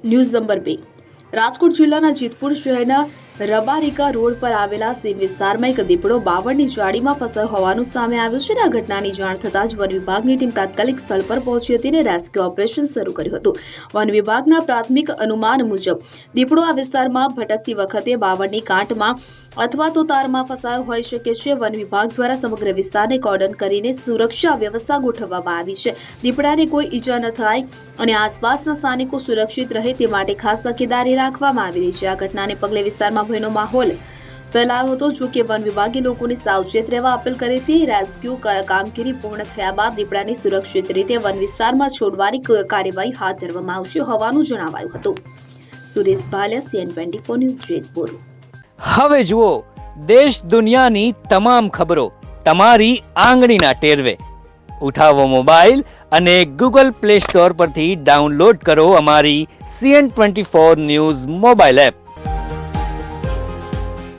News number 2 Rajkot જિલ્લાના જેતપુર શહેરના Rabarika road પર આવેલા સીમ વિસ્તારમાં એક દીપડો બાવળની જાળીમાં ફસાયો હોવાનું સામે આવ્યું છે. આ ઘટનાની જાણ થતાં જ વન વિભાગની ટીમ તાત્કાલિક સ્થળ પર પહોંચી હતી અને રેસ્ક્યુ ઓપરેશન શરૂ કર્યું હતું. વન વિભાગના પ્રાથમિક અનુમાન મુજબ દીપડો આ વિસ્તારમાં ભટકતી વખતે બાવળની કાંટમાં અથવા તો તારમાં ફસાયો હોઈ શકે છે. વન વિભાગ દ્વારા સમગ્ર વિસ્તારને કોર્ડન કરીને સુરક્ષા વ્યવસ્થા ગોઠવવામાં આવી છે. દીપડાને કોઈ ઈજા ન થાય અને આસપાસના સ્થાનિકો સુરક્ષિત રહે તે માટે ખાસ તકેદારી રાખવામાં આવી રહી છે. આ ઘટનાને પગલે વિસ્તારમાં ભયનો માહોલ ફેલાયો હતો. જો કે વન વિભાગે લોકોને સાવચેત રહેવા અપીલ કરી હતી. રેસ્ક્યુ કામગીરી પૂર્ણ થયા બાદ દીપડાને સુરક્ષિત રીતે વન વિસ્તારમાં છોડવાની કાર્યવાહી હાથ ધરવામાં આવશે હોવાનું જણાવાયું હતું. Suresh Bhalia, CN24 news, Jetpur. હવે જુઓ દેશ દુનિયાની તમામ ખબરો તમારી આંગળીના ટેરવે. ઉઠાવો મોબાઈલ અને Google Play Store પરથી ડાઉનલોડ કરો અમારી CN24 ન્યૂઝ મોબાઈલ એપ.